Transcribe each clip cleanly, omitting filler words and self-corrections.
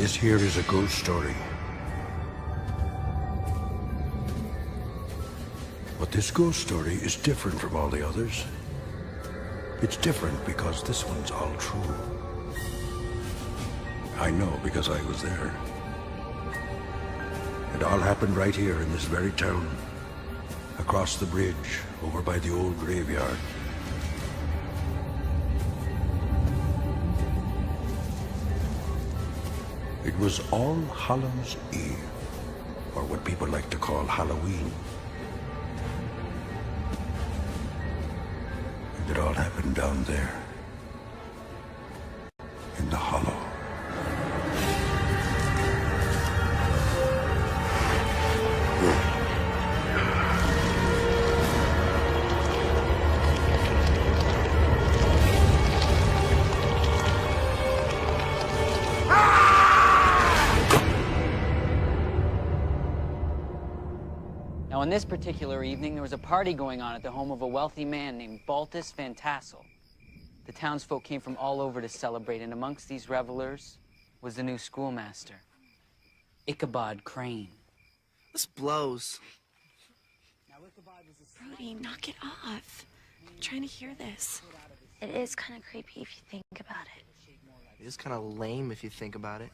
This here is a ghost story. But this ghost story is different from all the others. It's different because this one's all true. I know because I was there. It all happened right here in this very town. Across the bridge, over by the old graveyard. It was All Hallows Eve, or what people like to call Halloween. And it all happened down there, in the hollow. Now, on this particular evening, there was a party going on at the home of a wealthy man named Baltus Van Tassel. The townsfolk came from all over to celebrate, and amongst these revelers was the new schoolmaster, Ichabod Crane. This blows. Brody, knock it off. I'm trying to hear this. It is kind of creepy if you think about it. It is kind of lame if you think about it.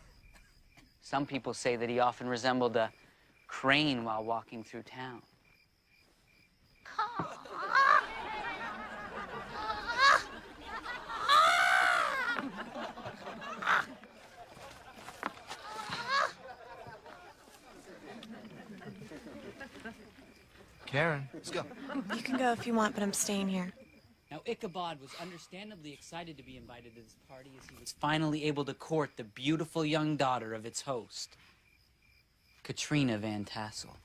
Some people say that he often resembled a crane while walking through town. Karen, let's go. You can go if you want, but I'm staying here. Now, Ichabod was understandably excited to be invited to this party as he was finally able to court the beautiful young daughter of its host, Katrina Van Tassel.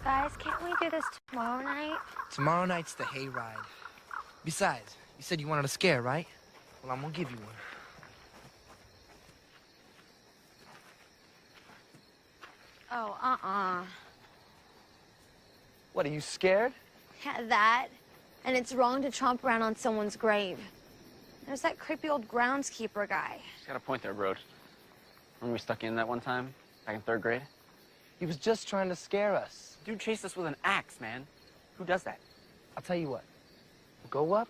Guys, can't we do this tomorrow night? Tomorrow night's the hayride. Besides, you said you wanted a scare, right? Well, I'm gonna give you one. Oh, What, are you scared? Yeah, that. And it's wrong to tromp around on someone's grave. There's that creepy old groundskeeper guy. He's got a point there, Roach. Remember we stuck in that one time, back in 3rd grade? He was just trying to scare us. Dude chased us with an axe, man. Who does that? I'll tell you what. We'll go up,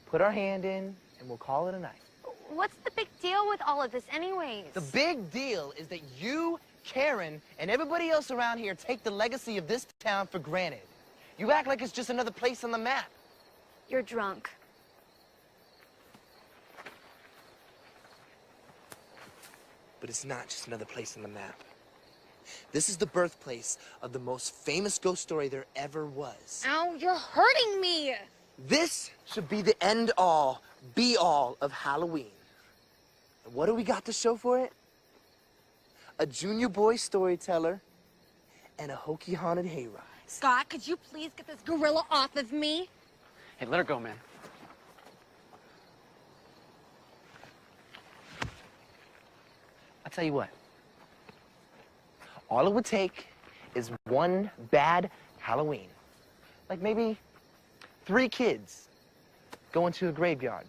put our hand in, and we'll call it a night. What's the big deal with all of this anyways? The big deal is that you, Karen, and everybody else around here take the legacy of this town for granted. You act like it's just another place on the map. You're drunk. But it's not just another place on the map. This is the birthplace of the most famous ghost story there ever was. Ow, you're hurting me! This should be the end-all, be-all of Halloween. And what do we got to show for it? A junior boy storyteller and a hokey haunted hayride. Scott, could you please get this gorilla off of me? Hey, let her go, man. I'll tell you what. All it would take is one bad Halloween. Like maybe 3 kids go into a graveyard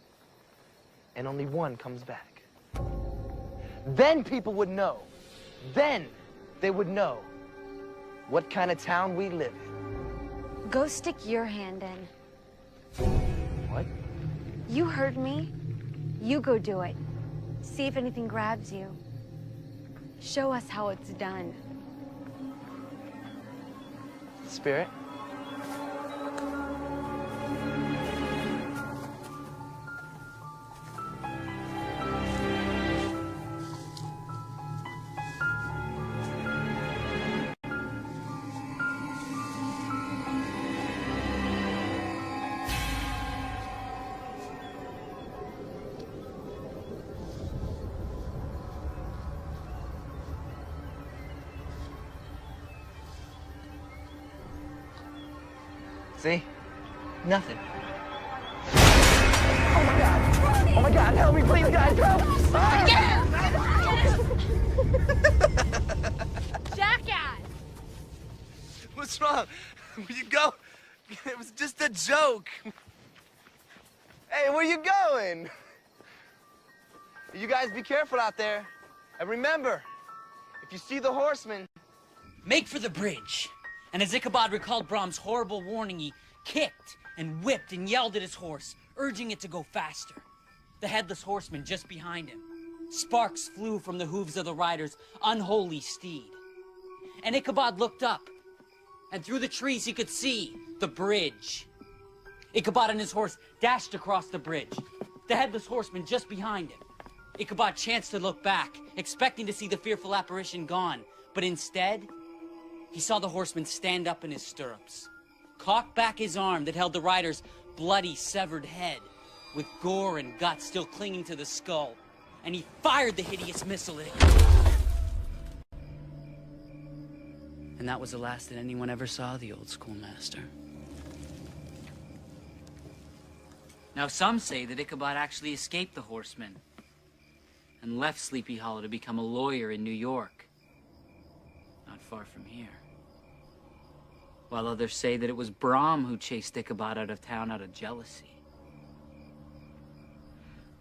and only one comes back. Then people would know. Then they would know what kind of town we live in. Go stick your hand in. What? You heard me. You go do it. See if anything grabs you. Show us how it's done. Spirit? See? Nothing. Oh my God! Oh my God, help me, please, guys, help! Jackass! What's wrong? Will you go? It was just a joke. Hey, where you going? You guys be careful out there. And remember, if you see the horseman... Make for the bridge. And as Ichabod recalled Brahms' horrible warning, he kicked and whipped and yelled at his horse, urging it to go faster. The Headless Horseman just behind him. Sparks flew from the hooves of the rider's unholy steed. And Ichabod looked up, and through the trees he could see the bridge. Ichabod and his horse dashed across the bridge, the Headless Horseman just behind him. Ichabod chanced to look back, expecting to see the fearful apparition gone, but instead, he saw the horseman stand up in his stirrups, cock back his arm that held the rider's bloody, severed head, with gore and guts still clinging to the skull, and he fired the hideous missile at Ichabod. And that was the last that anyone ever saw of the old schoolmaster. Now, some say that Ichabod actually escaped the horseman and left Sleepy Hollow to become a lawyer in New York, not far from here. While others say that it was Brahm who chased Ichabod out of town out of jealousy.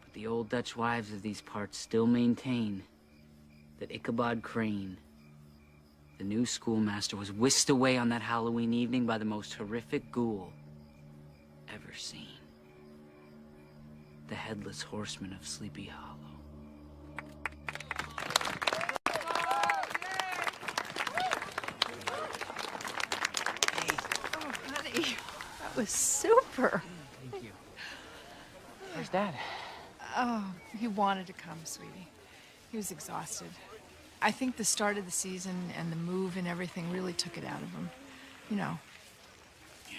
But the old Dutch wives of these parts still maintain that Ichabod Crane, the new schoolmaster, was whisked away on that Halloween evening by the most horrific ghoul ever seen. The Headless Horseman of Sleepy Hollow. That was super. Thank you. Where's Dad? Oh, he wanted to come, sweetie. He was exhausted. I think the start of the season and the move and everything really took it out of him. You know. Yeah,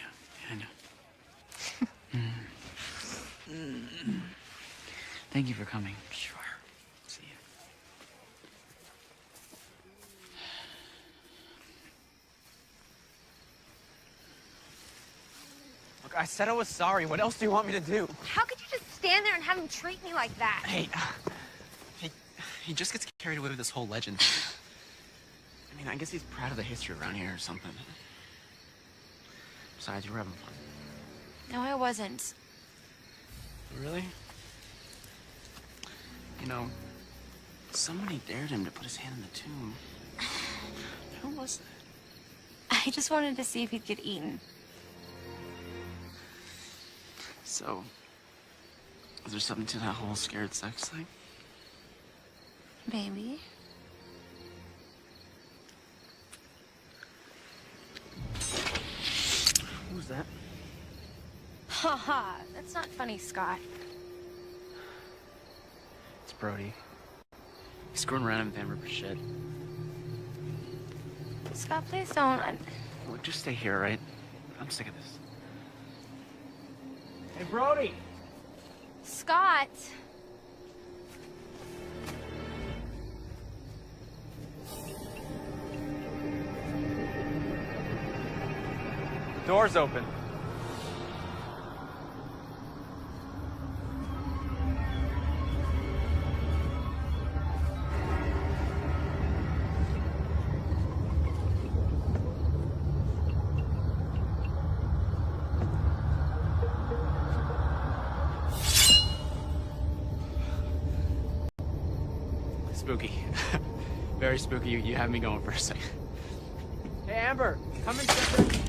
I know. Thank you for coming. Sure. See you. Look, I said I was sorry. What else do you want me to do? How could you just stand there and have him treat me like that? Hey, he just gets carried away with this whole legend. I mean, I guess he's proud of the history around here or something. Besides, you were having fun. No, I wasn't. Really? You know, somebody dared him to put his hand in the tomb. Who was that? I just wanted to see if he'd get eaten. So, is there something to that whole scared sex thing? Maybe. Who's that? Haha, that's not funny, Scott. It's Brody. He's screwing around in Denver for shit. Scott, please don't. Look, just stay here, right? I'm sick of this. Hey, Brody! Scott! Door's open. Spooky. Very spooky. You have me going for a second. Hey, Amber, come and sit.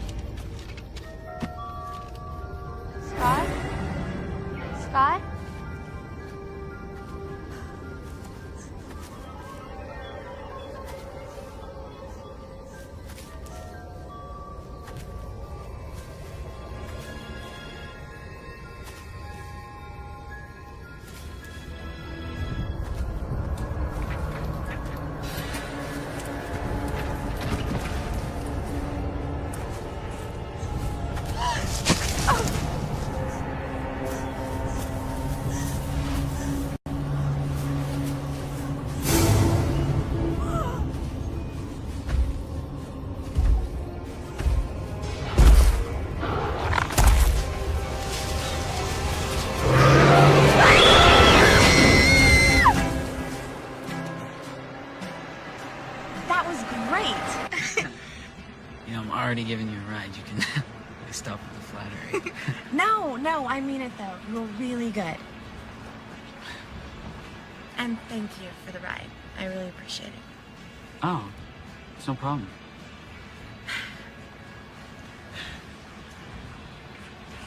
Scott? Scott? You know, I'm already giving you a ride. You can stop at the flattery. No, I mean it though. You were really good. And thank you for the ride. I really appreciate it. Oh, it's no problem.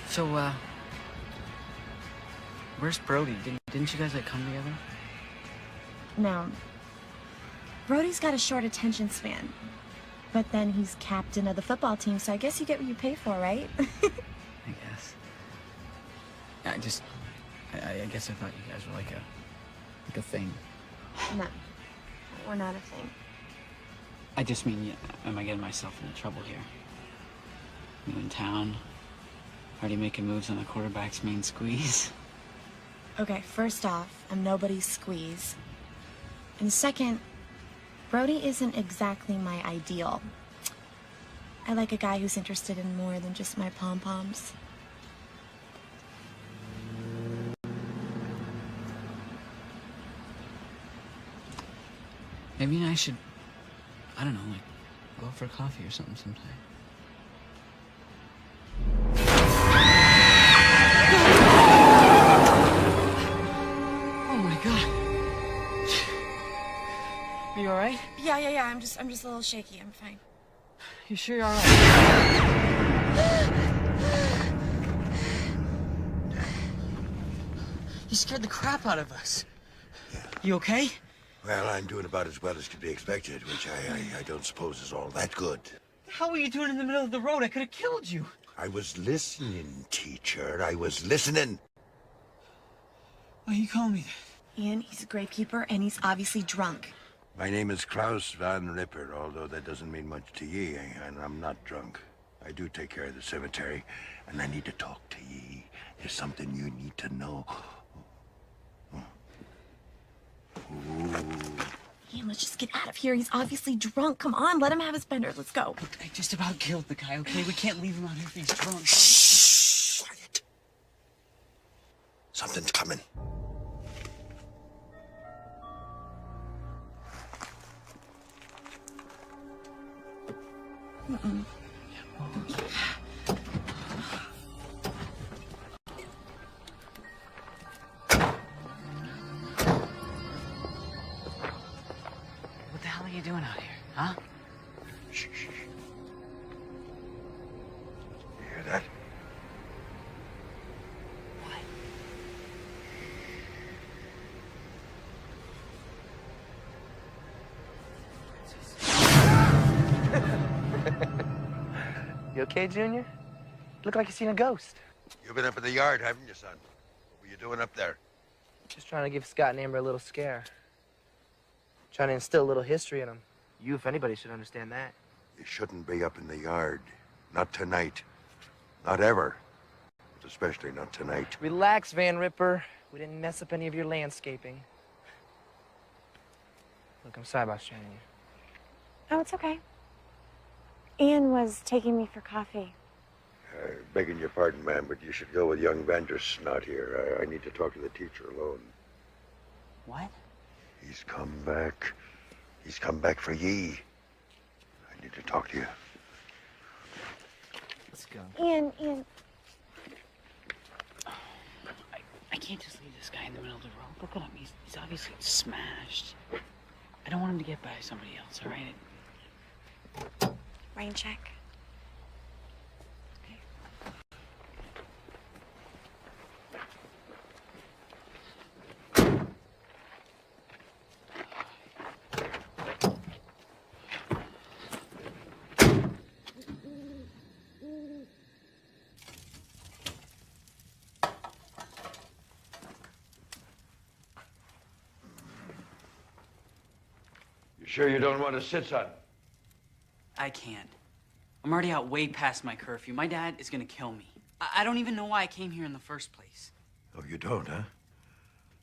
So, where's Brody? Didn't you guys, like, come together? No. Brody's got a short attention span. But then he's captain of the football team, so I guess you get what you pay for, right? I guess. I guess I thought you guys were like a thing. No. We're not a thing. I just mean, yeah, am I getting myself into trouble here? New in town, already making moves on the quarterback's main squeeze. Okay, first off, I'm nobody's squeeze. And second, Brody isn't exactly my ideal. I like a guy who's interested in more than just my pom-poms. Maybe I should, I don't know, like, go for coffee or something sometime. Oh my God. Are you all right? Yeah. I'm just a little shaky. I'm fine. You sure you're all right? You scared the crap out of us. Yeah. You okay? Well, I'm doing about as well as could be expected, which I don't suppose is all that good. How were you doing in the middle of the road? I could have killed you. I was listening, teacher. I was listening. Why you call me that? Ian, he's a gravekeeper, and he's obviously drunk. My name is Klaus van Ripper, although that doesn't mean much to ye, and I'm not drunk. I do take care of the cemetery, and I need to talk to ye. There's something you need to know. Ooh. Ian, let's just get out of here. He's obviously drunk. Come on, let him have his bender. Let's go. Look, I just about killed the guy, okay? We can't leave him out here if he's drunk. Shh! Quiet. Something's coming. What the hell are you doing out here, huh? Shh. You hear that? What? You okay, Junior? Look like you seen a ghost. You've been up in the yard, haven't you, son? What were you doing up there? Just trying to give Scott and Amber a little scare. Trying to instill a little history in them. You, if anybody, should understand that. You shouldn't be up in the yard. Not tonight. Not ever. But especially not tonight. Relax, Van Ripper. We didn't mess up any of your landscaping. Look, I'm sorry about straining you. Oh, it's okay. Ian was taking me for coffee. Begging your pardon, ma'am, but you should go with young Vandersnot here. I need to talk to the teacher alone. What? He's come back. He's come back for ye. I need to talk to you. Let's go. Ian. I can't just leave this guy in the middle of the road. Look at him. He's obviously smashed. I don't want him to get by somebody else, all right? Rain check. Sure you don't want to sit, son? I can't. I'm already out way past my curfew. My dad is gonna kill me. I don't even know why I came here in the first place. Oh, you don't, huh?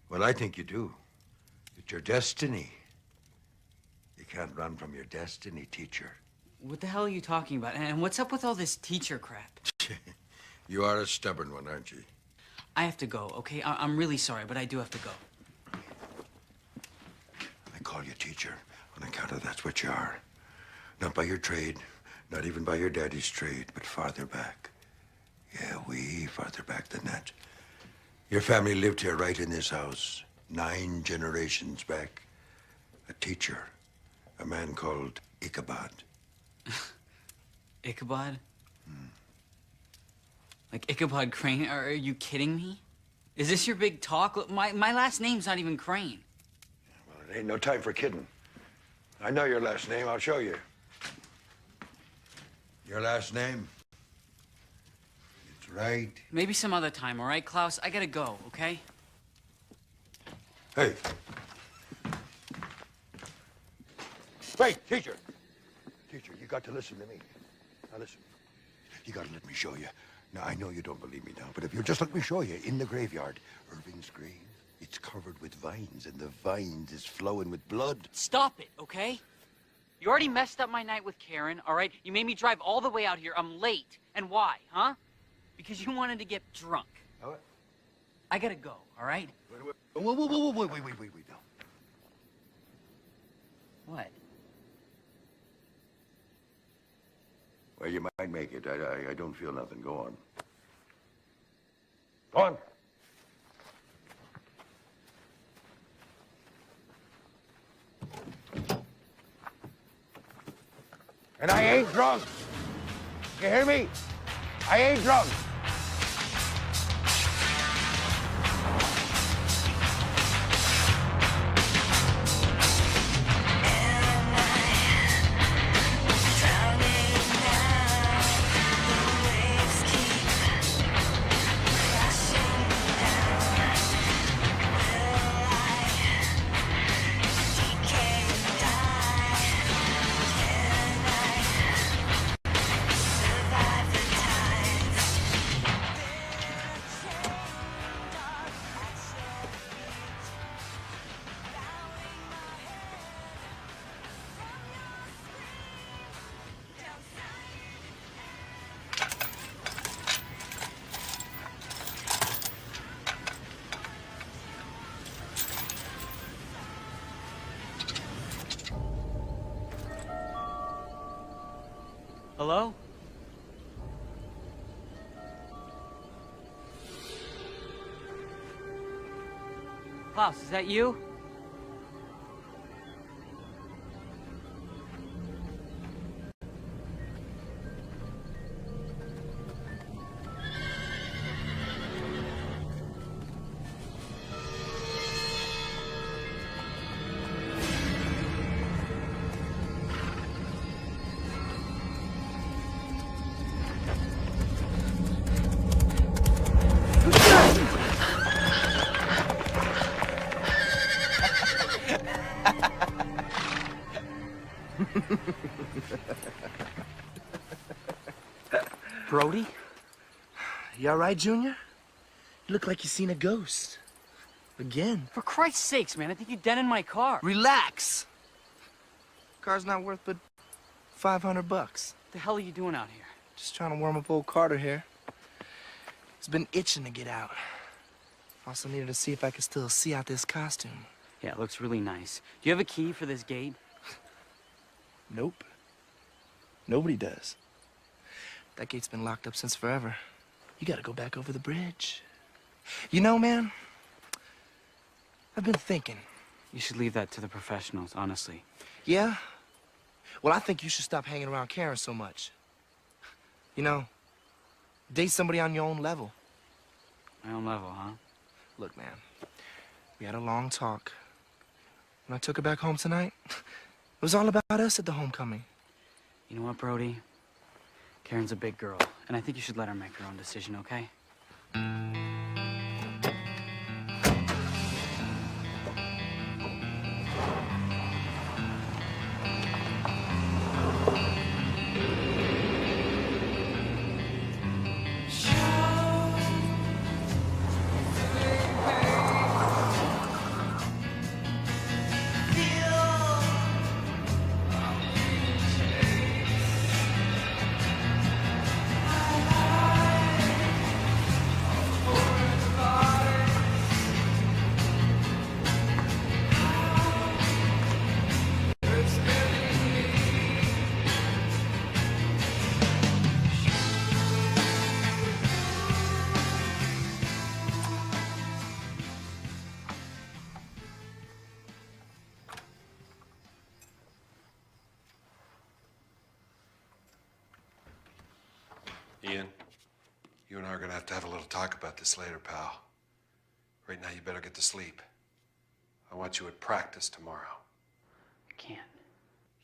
Well, I think you do. It's your destiny. You can't run from your destiny, teacher. What the hell are you talking about? And what's up with all this teacher crap? You are a stubborn one, aren't you? I have to go, okay? I'm really sorry, but I do have to go. I call you teacher on account of that's what you are. Not by your trade, not even by your daddy's trade, but farther back. Yeah, way farther back than that. Your family lived here right in this house, 9 generations back. A teacher, a man called Ichabod. Ichabod? Like Ichabod Crane? Are you kidding me? Is this your big talk? Look, my last name's not even Crane. Well, it ain't no time for kidding. I know your last name. I'll show you. Your last name? It's right. Maybe some other time, all right, Klaus? I gotta go, okay? Hey. Wait, teacher. Teacher, you got to listen to me. Now listen. You gotta let me show you. Now, I know you don't believe me now, but if you'll just let me show you, in the graveyard, Irving's grave, it's covered with vines, and the vines is flowing with blood. Stop it, okay? You already messed up my night with Karen, all right? You made me drive all the way out here. I'm late. And why, huh? Because you wanted to get drunk. What? I gotta go, all right? Wait, now. What? Well, you might make it. I don't feel nothing. Go on. Go on. And I ain't drunk. You hear me? I ain't drunk. Hello? Klaus, is that you? Brody? You all right, Junior? You look like you seen a ghost. Again. For Christ's sakes, man, I think you dented my car. Relax. Car's not worth but $500. What the hell are you doing out here? Just trying to warm up old Carter here. He's been itching to get out. Also needed to see if I could still see out this costume. Yeah, it looks really nice. Do you have a key for this gate? Nope. Nobody does. That gate's been locked up since forever. You gotta go back over the bridge. You know, man, I've been thinking. You should leave that to the professionals, honestly. Yeah? Well, I think you should stop hanging around Karen so much. You know, date somebody on your own level. My own level, huh? Look, man, we had a long talk. When I took her back home tonight, it was all about us at the homecoming. You know what, Brody? Karen's a big girl, and I think you should let her make her own decision, okay? You and I are gonna have a little talk about this later, pal. Right now, you better get to sleep. I want you at practice tomorrow. I can't.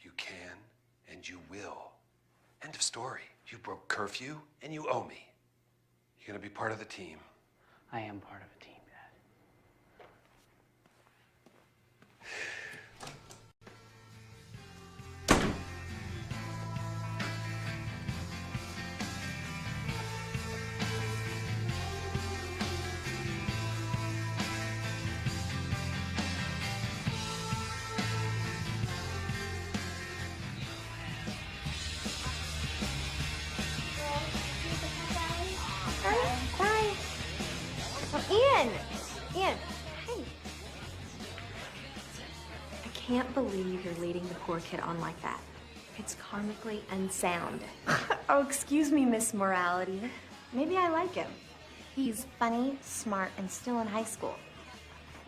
You can, and you will. End of story. You broke curfew, and you owe me. You're gonna be part of the team. I am part of a team, Dad. Bye. Oh, Ian! Ian, hey. I can't believe you're leading the poor kid on like that. It's karmically unsound. Oh, excuse me, Miss Morality. Maybe I like him. He's funny, smart, and still in high school.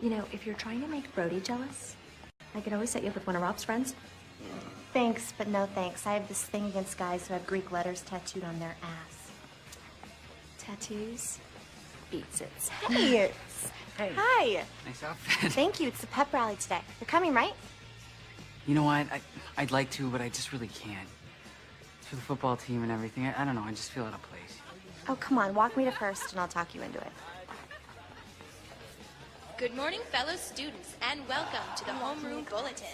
You know, if you're trying to make Brody jealous, I could always set you up with one of Rob's friends. Thanks, but no thanks. I have this thing against guys who have Greek letters tattooed on their ass. Tattoos? Beats it. Hey! Hey. Hi! Nice outfit. Thank you. It's the pep rally today. You're coming, right? You know what? I'd like to, but I just really can't. It's for the football team and everything. I don't know. I just feel out of place. Oh, come on. Walk me to first, and I'll talk you into it. Good morning, fellow students, and welcome to the Homeroom Bulletin.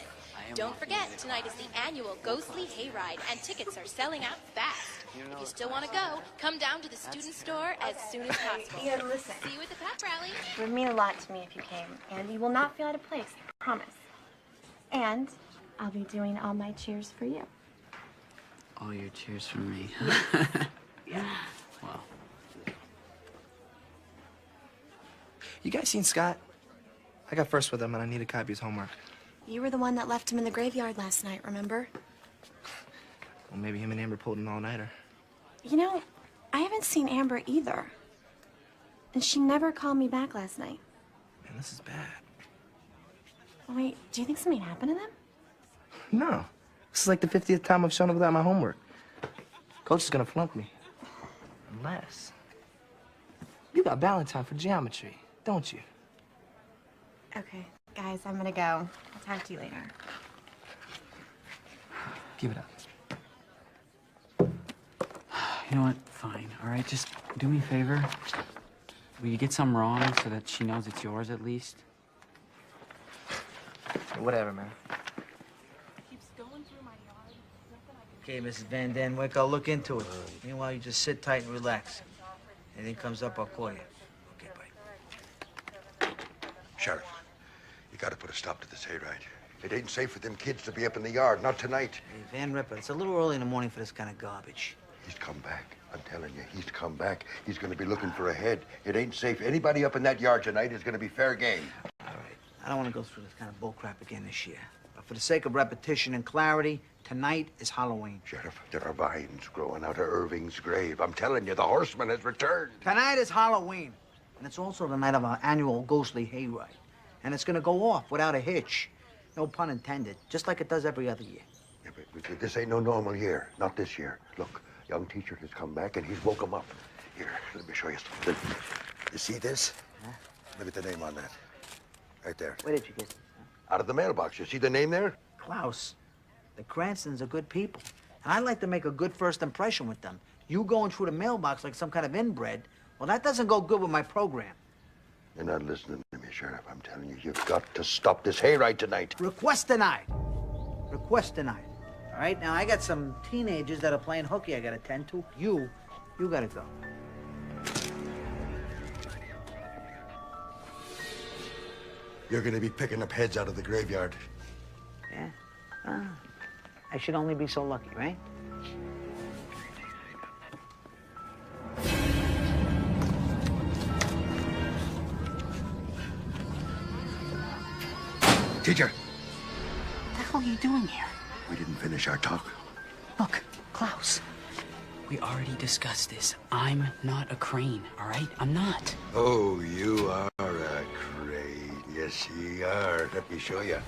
Don't forget, tonight is the annual Ghostly Hayride, and tickets are selling out fast. If you still want to go, come down to the student store as soon as possible. Ian, listen. See you at the pep rally. It would mean a lot to me if you came, and you will not feel out of place. I promise. And I'll be doing all my cheers for you. All your cheers for me. Yeah. Wow. You guys seen Scott? I got first with him, and I need a copy of his homework. You were the one that left him in the graveyard last night, remember? Well, maybe him and Amber pulled an all-nighter. You know, I haven't seen Amber either. And she never called me back last night. Man, this is bad. Wait, do you think something happened to them? No. This is like the 50th time I've shown up without my homework. Coach is gonna flunk me. Unless... You got Valentine for geometry, don't you? Okay, guys, I'm gonna go. I'll talk to you later. Give it up. You know what? Fine. All right, just do me a favor. Will you get some wrong so that she knows it's yours at least? Whatever, man. Okay, Mrs. Van Den Wyck, I'll look into it. Meanwhile, you just sit tight and relax. Anything comes up, I'll call you. Okay, bye. Sheriff, you gotta put a stop to this hayride. It ain't safe for them kids to be up in the yard, not tonight. Hey, Van Ripper, it's a little early in the morning for this kind of garbage. He's come back. I'm telling you, he's come back. He's gonna be looking for a head. It ain't safe. Anybody up in that yard tonight is gonna be fair game. All right. I don't want to go through this kind of bullcrap again this year. But for the sake of repetition and clarity, tonight is Halloween. Sheriff, there are vines growing out of Irving's grave. I'm telling you, the horseman has returned. Tonight is Halloween. And it's also the night of our annual ghostly hayride. And it's gonna go off without a hitch. No pun intended. Just like it does every other year. Yeah, but this ain't no normal year. Not this year. Look, young teacher has come back and he's woke him up. Here, let me show you something. You see this? Huh? Look at the name on that. Right there. Where did you get it? Out of the mailbox. You see the name there? Klaus. The Cranstons are good people. And I'd like to make a good first impression with them. You going through the mailbox like some kind of inbred, well, that doesn't go good with my program. You're not listening to me, Sheriff. I'm telling you, you've got to stop this hayride tonight. Request denied. Request denied. All right, now I got some teenagers that are playing hooky I gotta attend to. You gotta go. You're gonna be picking up heads out of the graveyard. Yeah? I should only be so lucky, right? Teacher! What the hell are you doing here? We didn't finish our talk. Look, Klaus, we already discussed this. I'm not a crane, all right? I'm not. Oh, you are a crane. Yes, you are. Let me show you.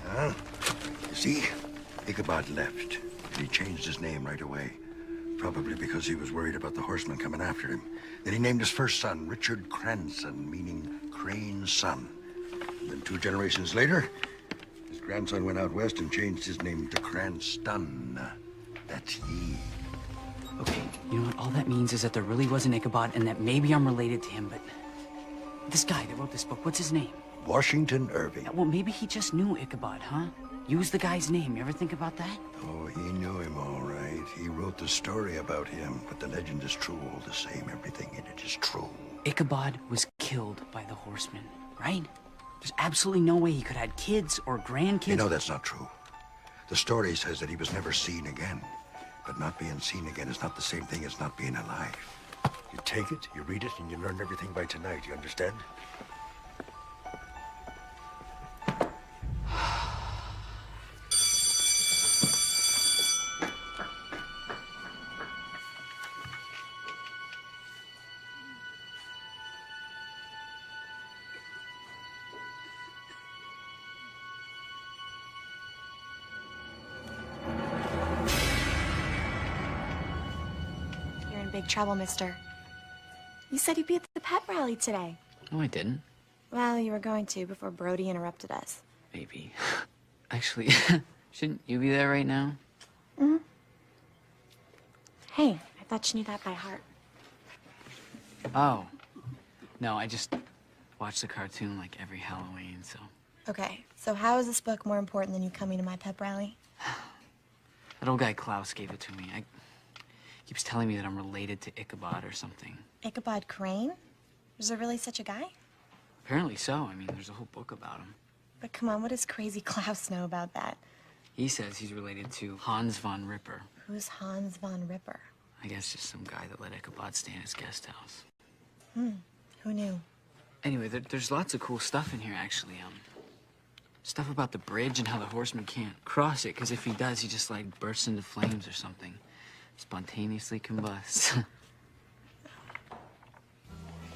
Huh? You see, Ichabod left, and he changed his name right away. Probably because he was worried about the horsemen coming after him. Then he named his first son Richard Cranston, meaning Crane's son. And then 2 generations later, his grandson went out west and changed his name to Cranston. That's he. Okay, you know what? All that means is that there really was an Ichabod and that maybe I'm related to him, but... This guy that wrote this book, what's his name? Washington Irving. Yeah, well, maybe he just knew Ichabod, huh? Use the guy's name. You ever think about that? Oh, he knew him all right. He wrote the story about him, but the legend is true all the same. Everything in it is true. Ichabod was killed by the horsemen, right? There's absolutely no way he could have had kids or grandkids. You know that's not true. The story says that he was never seen again. But not being seen again is not the same thing as not being alive. You take it, you read it, and you learn everything by tonight. You understand? Big trouble, mister. You said you'd be at the pet rally today. No, I didn't. Well, you were going to before Brody interrupted us. Maybe. Actually, shouldn't you be there right now? Mm-hmm. Hey, I thought you knew that by heart. Oh. No, I just watch the cartoon like every Halloween, so... Okay, so how is this book more important than you coming to my pep rally? That old guy Klaus gave it to me. Keeps telling me that I'm related to Ichabod or something. Ichabod Crane? Was there really such a guy? Apparently so. I mean, there's a whole book about him. But come on, what does crazy Klaus know about that? He says he's related to Hans von Ripper. Who's Hans von Ripper? I guess just some guy that let Ichabod stay in his guest house. Who knew? Anyway, there's lots of cool stuff in here, actually. Stuff about the bridge and how the horseman can't cross it, because if he does, he just, like, bursts into flames or something. Spontaneously combusts. Okay,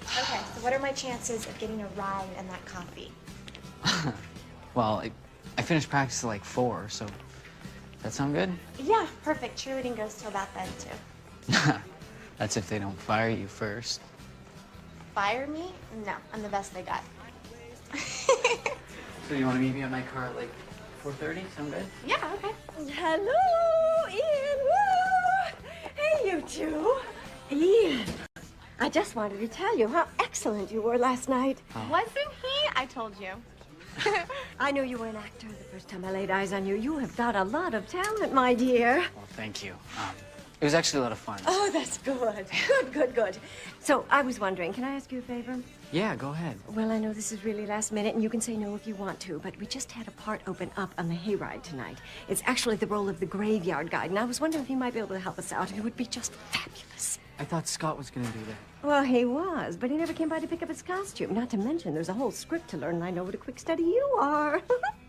so what are my chances of getting a ride and that coffee? Well, I finished practice at like 4, so that sound good? Yeah, perfect. Cheerleading goes till about then, too. That's if they don't fire you first. Fire me? No, I'm the best they got. So you want to meet me at my car at like 4:30? Sound good? Yeah, okay. Hello, Ian. Woo! Hey, you two. Ian, I just wanted to tell you how excellent you were last night. Oh. Wasn't he? I told you. I knew you were an actor the first time I laid eyes on you. You have got a lot of talent, my dear. Well, thank you. It was actually a lot of fun. Oh, that's good. Good. So, I was wondering, can I ask you a favor? Yeah, go ahead. Well, I know this is really last minute, and you can say no if you want to, but we just had a part open up on the hayride tonight. It's actually the role of the graveyard guide, and I was wondering if you might be able to help us out. It would be just fabulous. I thought Scott was gonna do that. Well, he was, but he never came by to pick up his costume. Not to mention, there's a whole script to learn, and I know what a quick study you are.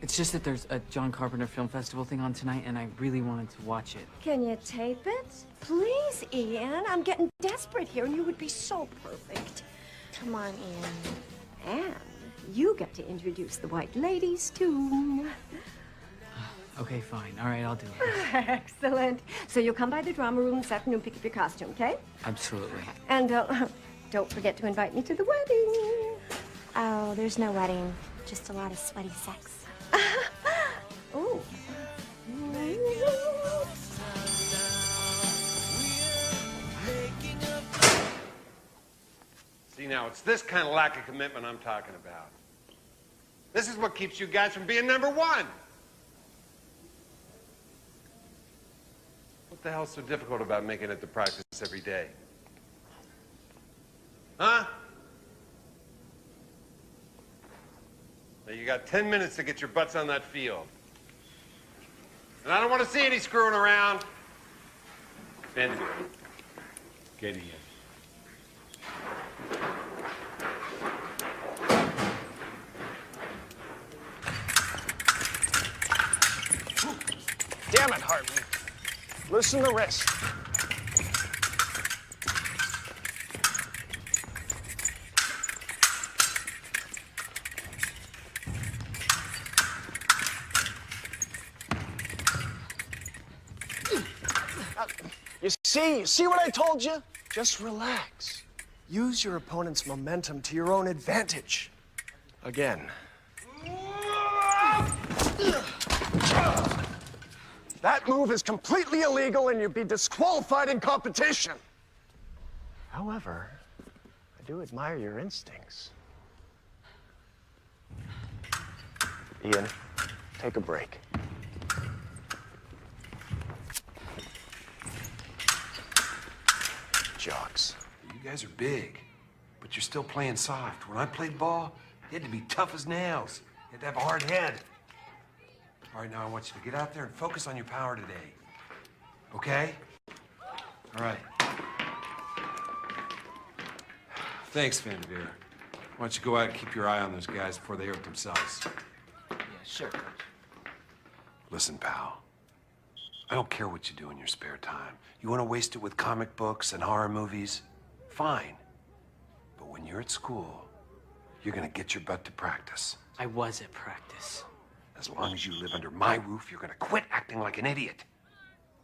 It's just that there's a John Carpenter Film Festival thing on tonight, and I really wanted to watch it. Can you tape it? Please, Ian. I'm getting desperate here, and you would be so perfect. Come on, Ian. And you get to introduce the White Ladies, too. Okay, fine. All right, I'll do it. Excellent. So you'll come by the drama room this afternoon, pick up your costume, okay? Absolutely. And don't forget to invite me to the wedding. Oh, there's no wedding. Just a lot of sweaty sex. Oh. See, now, it's this kind of lack of commitment I'm talking about. This is what keeps you guys from being number one. What the hell's so difficult about making it to practice every day? Huh? Now, you got 10 minutes to get your butts on that field. And I don't want to see any screwing around. Benjamin, get in. Damn it, Hartman. Loosen the wrist. You See what I told you? Just relax. Use your opponent's momentum to your own advantage. Again. That move is completely illegal and you'd be disqualified in competition. However, I do admire your instincts. Ian, take a break. Jocks. You guys are big, but you're still playing soft. When I played ball, you had to be tough as nails. You had to have a hard head. All right, now I want you to get out there and focus on your power today. Okay? All right. Thanks, Van Veer. Why don't you go out and keep your eye on those guys before they hurt themselves? Yeah, sure, Coach. Listen, pal. I don't care what you do in your spare time. You want to waste it with comic books and horror movies? Fine. But when you're at school, you're gonna get your butt to practice. I was at practice. As long as you live under my roof, you're gonna quit acting like an idiot.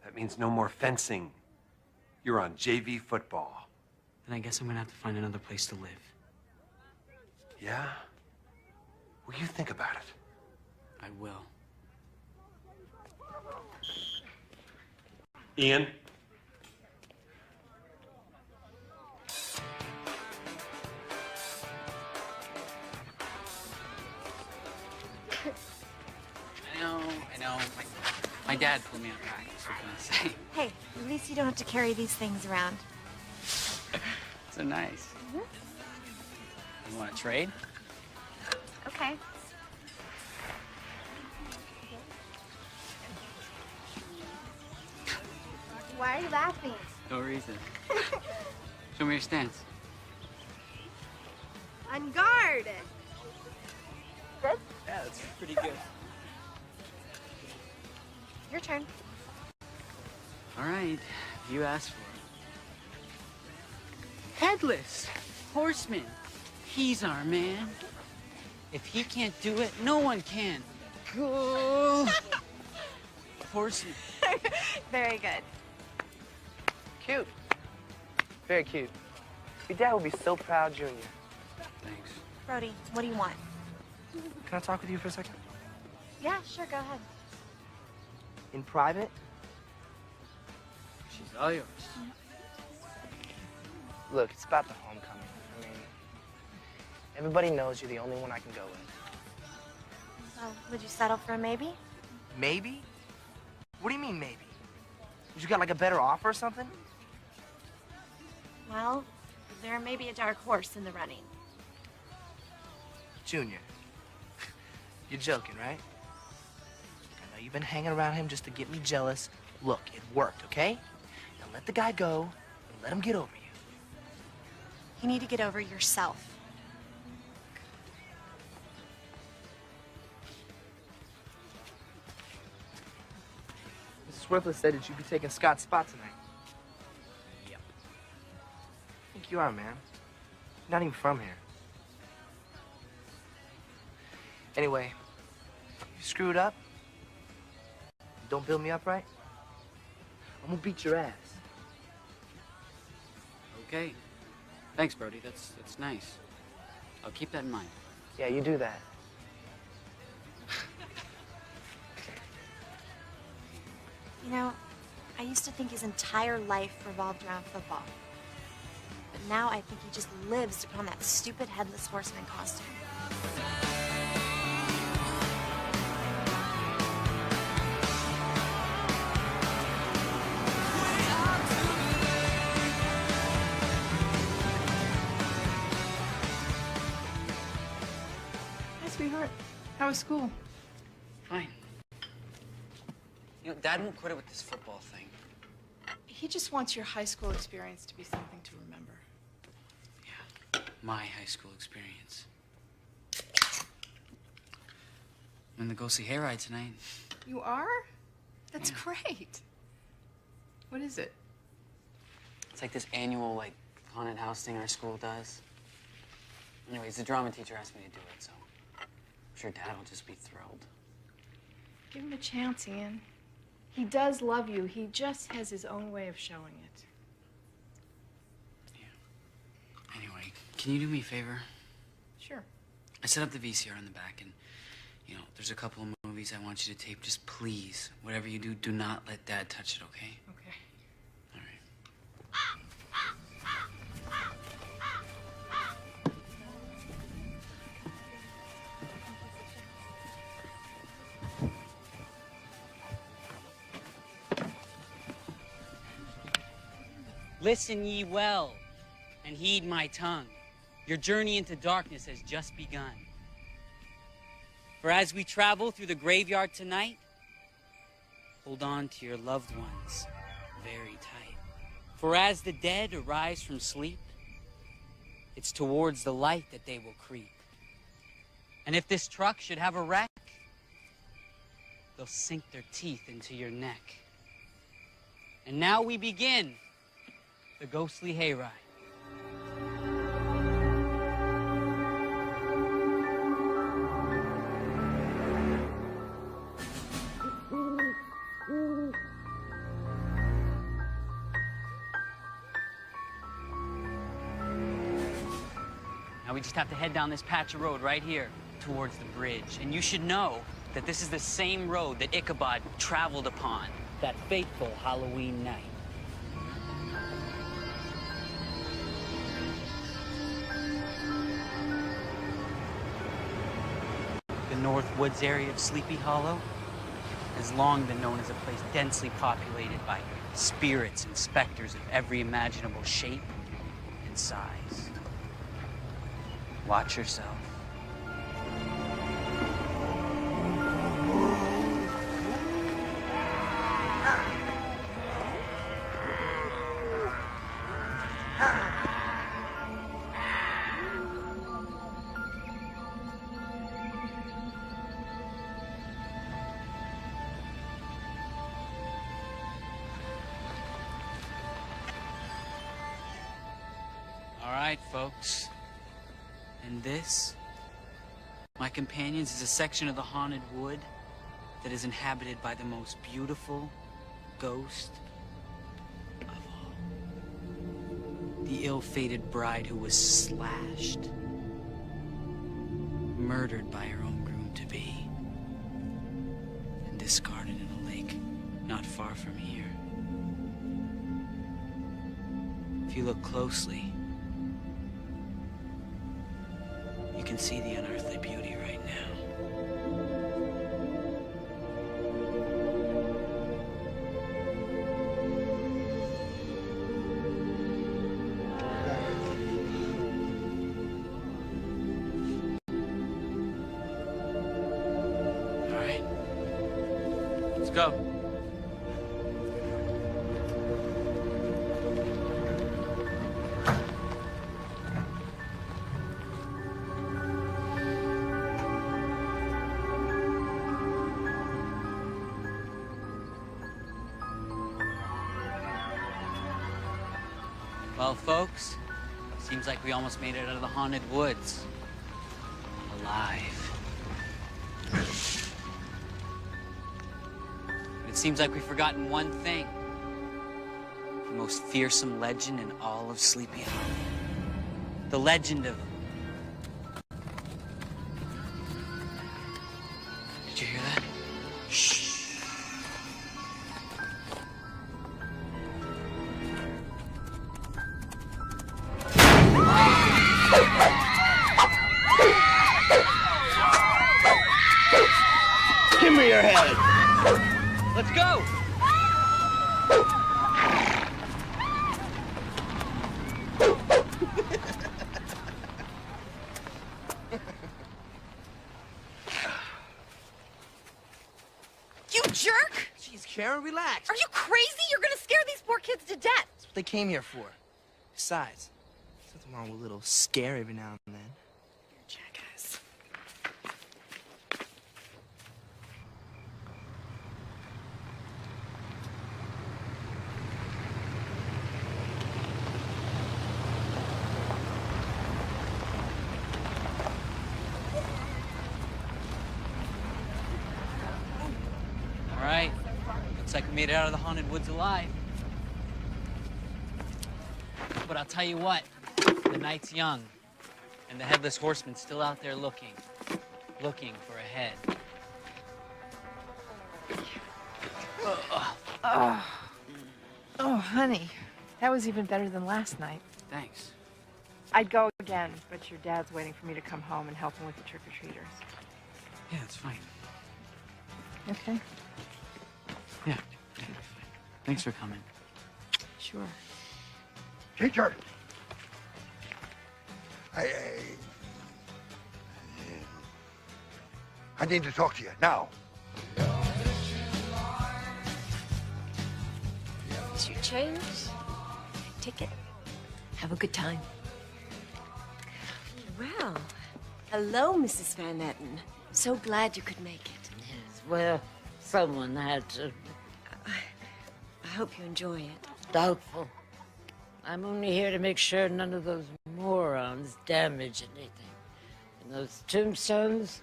That means no more fencing. You're on JV football. Then I guess I'm gonna have to find another place to live. Yeah? Well, you think about it. I will. Ian? I know. My dad put me on practice, what can I say? Hey, at least you don't have to carry these things around. So nice. You want to trade? Okay. Why are you laughing? No reason. Show me your stance. On guard. Good? Yeah, that's pretty good. Your turn. All right, you asked for it. Headless Horseman. He's our man. If he can't do it, no one can. Go. Horseman. Very good. Cute. Very cute. Your dad will be so proud, Junior. Thanks. Brody, what do you want? Can I talk with you for a second? Yeah, sure, go ahead. In private? She's all yours. Look, it's about the homecoming. I mean, everybody knows you're the only one I can go with. So, would you settle for a maybe? Maybe? What do you mean, maybe? You got, like, a better offer or something? Well, there may be a dark horse in the running. Junior, you're joking, right? I know you've been hanging around him just to get me jealous. Look, it worked, okay? Now let the guy go and let him get over you. You need to get over yourself. Mrs. Worthless said that you'd be taking Scott's spot tonight. Yep. I think you are, man. You're not even from here. Anyway, you screwed up. You don't build me up right. I'm gonna beat your ass. Okay. Thanks, Brody. That's nice. I'll keep that in mind. Yeah, you do that. You know, I used to think his entire life revolved around football. But now I think he just lives upon that stupid Headless Horseman costume. Hi, sweetheart. How was school? Fine. You know, Dad won't quit it with this football thing. He just wants your high school experience to be something to remember. Yeah, my high school experience. I'm in the ghostly hayride tonight. You are? That's Yeah. great. What is it? It's like this annual, like, haunted house thing our school does. Anyways, the drama teacher asked me to do it, so I'm sure Dad will just be thrilled. Give him a chance, Ian. He does love you. He just has his own way of showing it. Yeah. Anyway, can you do me a favor? Sure. I set up the VCR in the back, and, you know, there's a couple of movies I want you to tape. Just please, whatever you do, do not let Dad touch it, okay? Okay. All right. Listen ye well, and heed my tongue. Your journey into darkness has just begun. For as we travel through the graveyard tonight, hold on to your loved ones very tight. For as the dead arise from sleep, it's towards the light that they will creep. And if this truck should have a wreck, they'll sink their teeth into your neck. And now we begin the ghostly hayride. Now we just have to head down this patch of road right here towards the bridge. And you should know that this is the same road that Ichabod traveled upon that fateful Halloween night. The North Woods area of Sleepy Hollow has long been known as a place densely populated by spirits and specters of every imaginable shape and size. Watch yourself. All right, folks. And this, my companions, is a section of the haunted wood that is inhabited by the most beautiful ghost of all. The ill-fated bride who was slashed, murdered by her own groom-to-be, and discarded in a lake not far from here. If you look closely, you can see the unearthly beauty right now. All right, let's go. Well, folks, seems like we almost made it out of the haunted woods. Alive. But it seems like we've forgotten one thing. The most fearsome legend in all of Sleepy Hollow. The legend of... Did you hear that? Shh. Give me your head. Let's go. You jerk! Jeez, Karen, relax. Are you crazy? You're gonna scare these poor kids to death. That's what they came here for. Besides, there's nothing wrong with a little scare every now and then. Jackass. All right, Looks like we made it out of the haunted woods alive. But I'll tell you what, the night's young, and the Headless Horseman's still out there looking for a head. Oh, honey, that was even better than last night. Thanks. I'd go again, but your dad's waiting for me to come home and help him with the trick-or-treaters. Yeah, it's fine. Okay? Yeah, fine. Thanks for coming. Sure. Teacher! I need to talk to you now. Is your change? Ticket. Have a good time. Well, hello, Mrs. Van Etten. So glad you could make it. Yes, well, someone had to. I hope you enjoy it. Doubtful. I'm only here to make sure none of those morons damage anything. And those tombstones,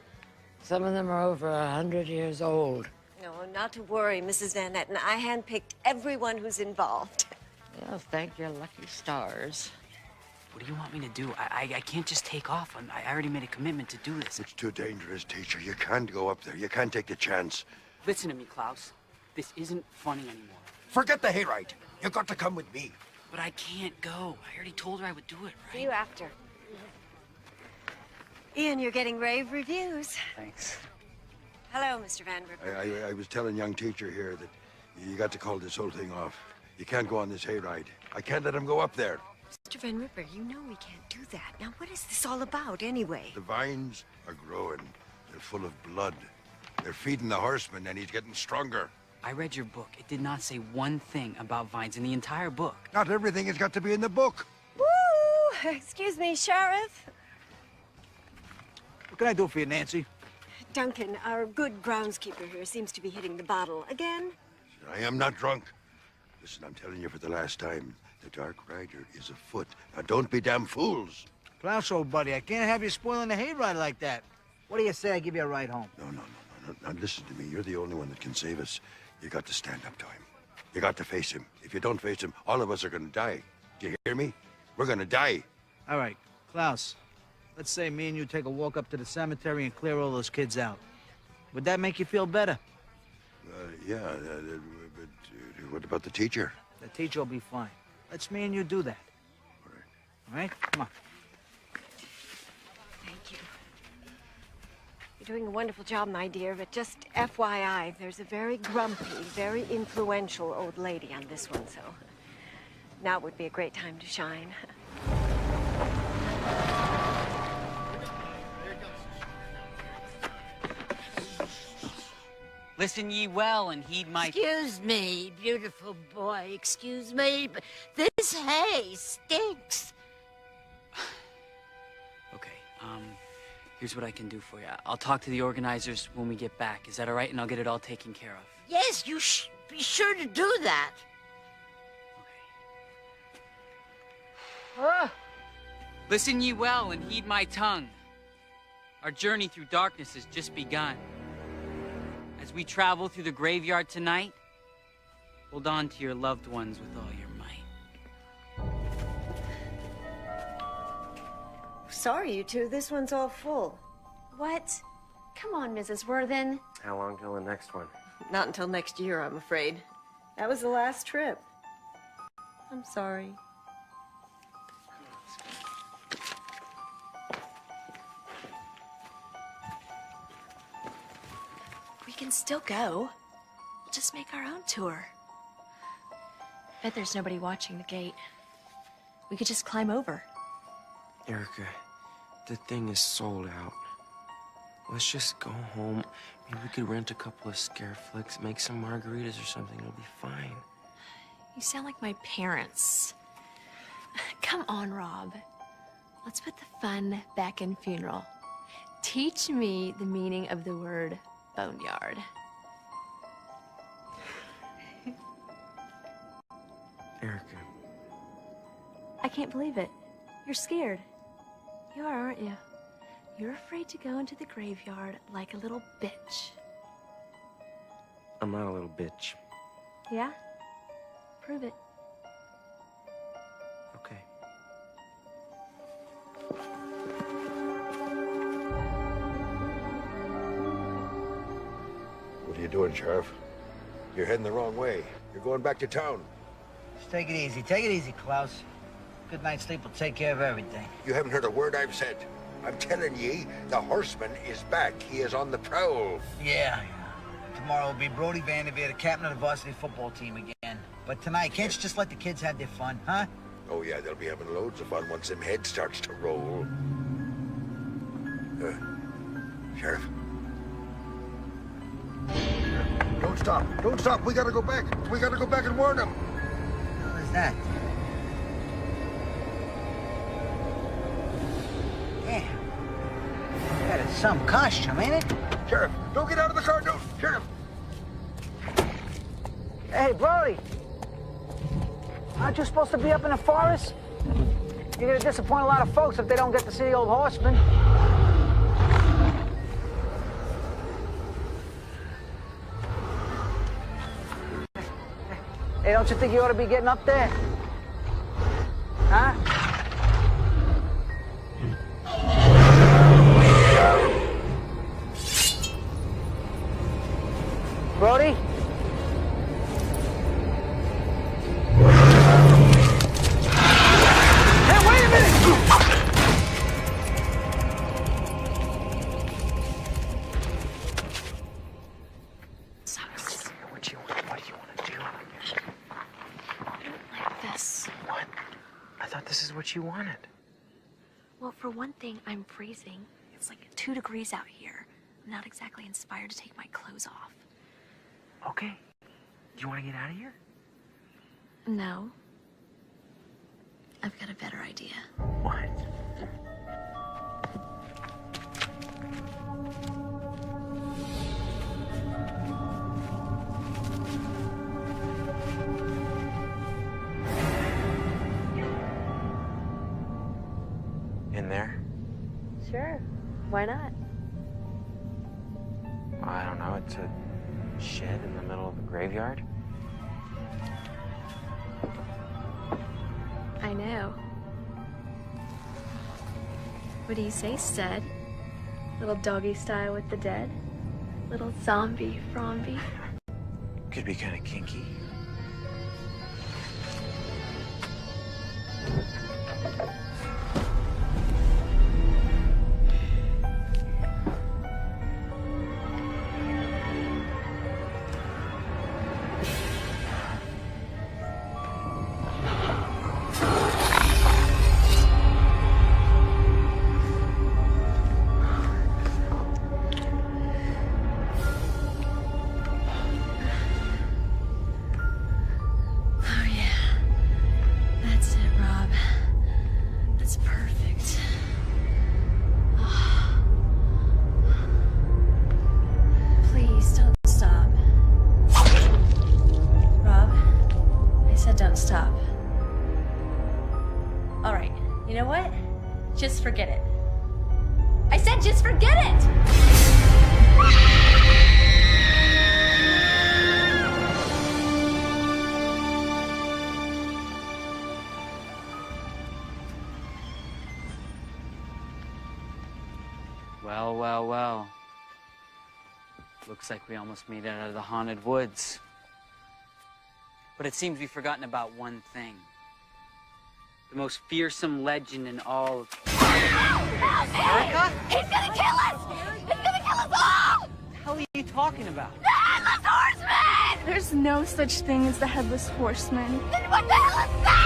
some of them are over 100 years old. No, not to worry, Mrs. Van Etten. I handpicked everyone who's involved. Well, thank your lucky stars. What do you want me to do? I can't just take off. I already made a commitment to do this. It's too dangerous, teacher. You can't go up there. You can't take the chance. Listen to me, Klaus. This isn't funny anymore. Forget the hayride. You got to come with me. But I can't go. I already told her I would do it, right? See you after. Ian, you're getting rave reviews. Thanks. Hello, Mr. Van Ripper. I was telling young teacher here that you got to call this whole thing off. You can't go on this hayride. I can't let him go up there. Mr. Van Ripper, you know we can't do that. Now, what is this all about, anyway? The vines are growing. They're full of blood. They're feeding the horseman, and he's getting stronger. I read your book. It did not say one thing about vines in the entire book. Not everything has got to be in the book. Woo! Excuse me, Sheriff. What can I do for you, Nancy? Duncan, our good groundskeeper here, seems to be hitting the bottle again. I am not drunk. Listen, I'm telling you for the last time, the Dark Rider is afoot. Now, don't be damn fools. Klaus, old buddy, I can't have you spoiling the hayride like that. What do you say I give you a ride home? No. Now, listen to me. You're the only one that can save us. You got to stand up to him. You got to face him. If you don't face him, all of us are going to die. Do you hear me? We're going to die. All right, Klaus, let's say me and you take a walk up to the cemetery and clear all those kids out. Would that make you feel better? Yeah, but what about the teacher? The teacher will be fine. Let's me and you do that. All right? Come on. Thank you. You're doing a wonderful job, my dear, but just FYI, there's a very grumpy, very influential old lady on this one, so now would be a great time to shine. Listen ye well and heed my... Excuse me, beautiful boy, excuse me, but this hay stinks. Okay, here's what I can do for you. I'll talk to the organizers when we get back. Is that all right? And I'll get it all taken care of. Yes, you be sure to do that. Okay. Listen ye well and heed my tongue. Our journey through darkness has just begun. As we travel through the graveyard tonight, hold on to your loved ones with all your might. Sorry, you two, this one's all full. What? Come on, Mrs. Worthen. How long till the next one? Not until next year, I'm afraid. That was the last trip. I'm sorry. We can still go. We'll just make our own tour. Bet there's nobody watching the gate. We could just climb over. Erica, the thing is sold out. Let's just go home. Maybe we could rent a couple of scare flicks, make some margaritas or something. It'll be fine. You sound like my parents. Come on, Rob. Let's put the fun back in funeral. Teach me the meaning of the word boneyard. Erica. I can't believe it. You're scared. You are, aren't you? You're afraid to go into the graveyard like a little bitch. I'm not a little bitch. Yeah? Prove it. Okay. What are you doing, Sheriff? You're heading the wrong way. You're going back to town. Just take it easy. Take it easy, Klaus. Good night's sleep will take care of everything. You haven't heard a word I've said. I'm telling ye, the horseman is back. He is on the prowl. Yeah. Tomorrow will be Brody Vanderveer, the captain of the varsity football team again. But tonight, can't you just let the kids have their fun, huh? Oh, yeah, they'll be having loads of fun once them head starts to roll. Sheriff. Don't stop. Don't stop. We gotta go back. We gotta go back and warn them. What is that? Yeah. That is some costume, ain't it? Sheriff, don't get out of the car, no. Sheriff. Hey, Brody. Aren't you supposed to be up in the forest? You're gonna disappoint a lot of folks if they don't get to see the old horseman. Hey, don't you think you ought to be getting up there? Huh? Brody? Hey, wait a minute! Sucks. What do you want to do? I don't like this. What? I thought this is what you wanted. Well, for one thing, I'm freezing. It's like 2 degrees out here. I'm not exactly inspired to take my clothes off. Okay. Do you want to get out of here? No. I've got a better idea. What? In there? Sure. Why not? I don't know. It's a shed in the middle of a graveyard. I know. What do you say, stud? Little doggy style with the dead? Little zombie fromby? Could be kind of kinky. Just forget it. I said just forget it! Well. Looks like we almost made it out of the haunted woods. But it seems we've forgotten about one thing. The most fearsome legend in all of America? He's gonna kill us! He's gonna kill us all! What the hell are you talking about? The Headless Horseman! There's no such thing as the Headless Horseman. Then what the hell is that?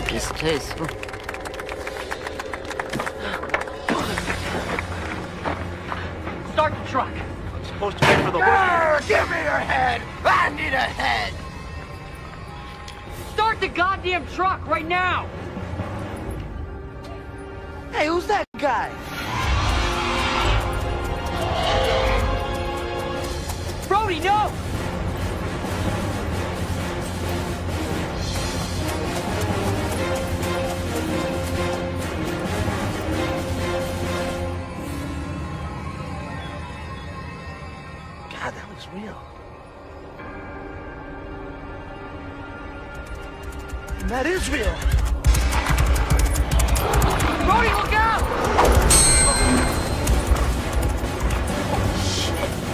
It's tasteful. Start the truck. I'm supposed to wait for the horse. Give me your head! I need a head! Start the goddamn truck right now! Hey, who's that guy? Brody, no! God, that was real. And that is real. Brody, look out!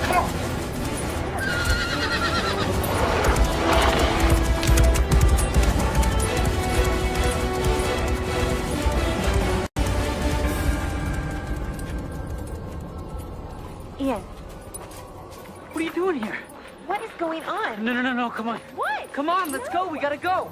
Come on. Ian, What are you doing here? what is going on? No, come on. What? Come on, let's go, we gotta go.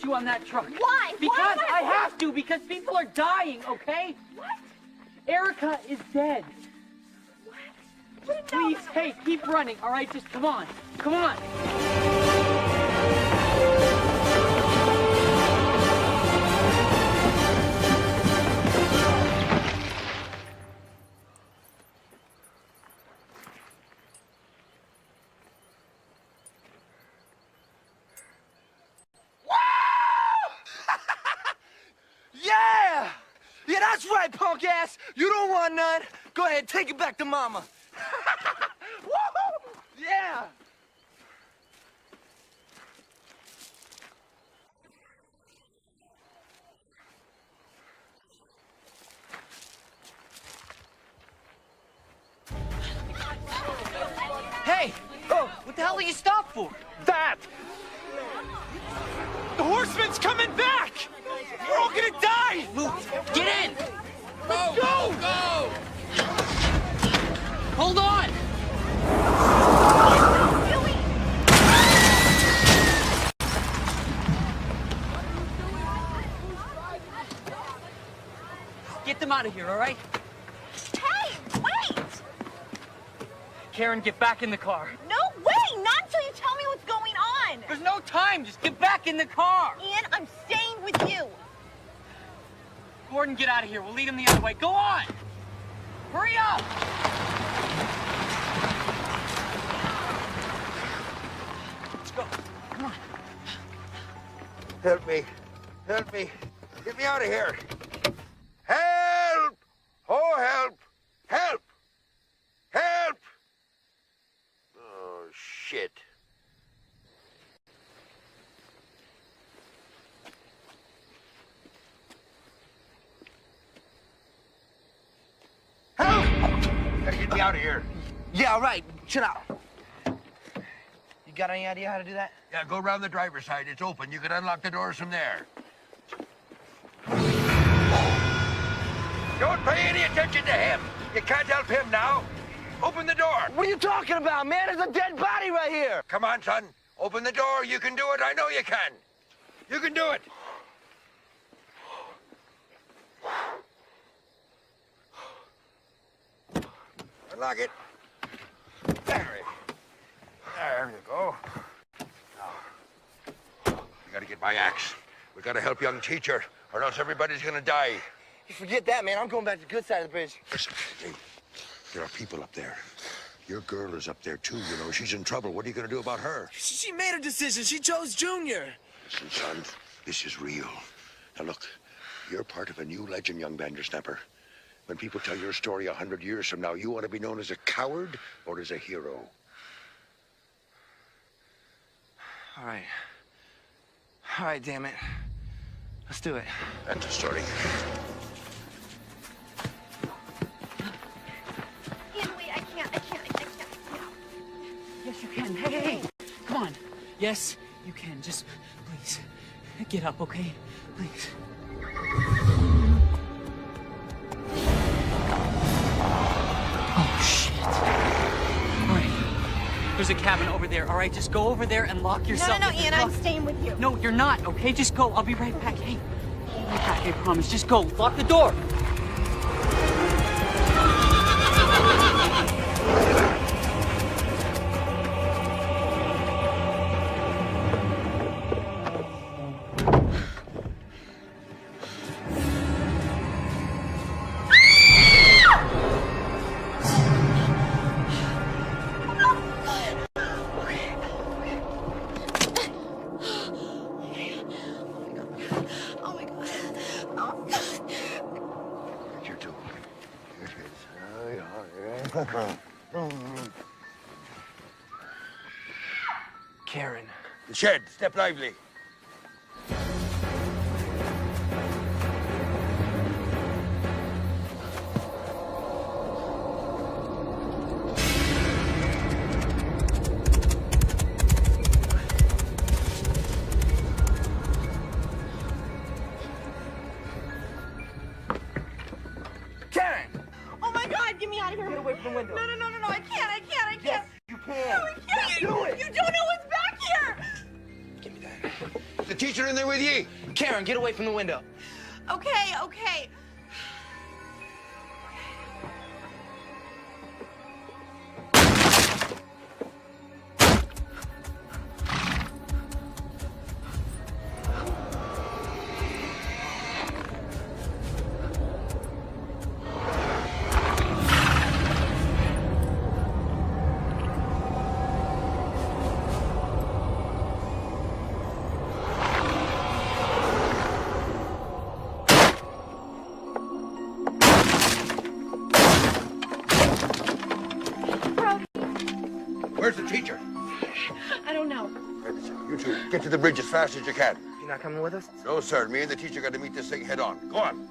On that truck. Why? Because Why? I have to, because people are dying, okay? What? Erica is dead. What? Please, hey, keep running, all right? Just come on. Come on. Yeah! Yeah, that's right, punk ass. You don't want none. Go ahead, take it back to mama. Woo! Yeah! Hey! Oh, what the hell are you stopped for? That! The horseman's coming back! We're all gonna die! Move! Get in! Let's go! Go! Hold on! Get them out of here, all right? Hey, wait! Karen, get back in the car. No way! Not until you tell me what's going on! There's no time. Just get back in the car. Ian, I'm staying with you. Gordon, get out of here. We'll lead him the other way. Go on! Hurry up! Let's go. Come on. Help me. Help me. Get me out of here. Help! Oh, help! Help! Help! Oh, shit. Help! Gotta get me out of here. Yeah, all right. Chill out. You got any idea how to do that? Yeah, go around the driver's side. It's open. You can unlock the doors from there. Don't pay any attention to him. You can't help him now. Open the door. What are you talking about, man? There's a dead body right here. Come on, son. Open the door. You can do it. I know you can. You can do it. Unlock it. There you go. Now, we gotta get my axe. We gotta help young teacher, or else everybody's gonna die. You forget that, man. I'm going back to the good side of the bridge. Listen, hey, there are people up there. Your girl is up there, too, you know. She's in trouble. What are you gonna do about her? She made her decision. She chose Junior. Listen, son, this is real. Now, look, you're part of a new legend, young bandersnapper. When people tell your story 100 years from now, you want to be known as a coward or as a hero? All right, damn it. Let's do it. That's the story. I can't. Yes, you can. Hey, come on. Yes, you can. Just, please, get up, okay? Please. Oh, shit. All right. There's a cabin over there, all right? Just go over there and lock yourself. No, Ian, I'm staying with you. No, you're not, okay? Just go. I'll be right back. Hey, I'll be right back, I promise. Just go. Lock the door. Karen. The shed. Step lively. Karen! Oh my God, get me out of here. Get away from the window. No, I can't. Yes, you can. No, I can't. Do it. You don't know what's back here. Give me that. Is the teacher in there with you? Karen, get away from the window. Okay. Where's the teacher? I don't know. You two, get to the bridge as fast as you can. You're not coming with us? No, sir. Me and the teacher got to meet this thing head on. Go on.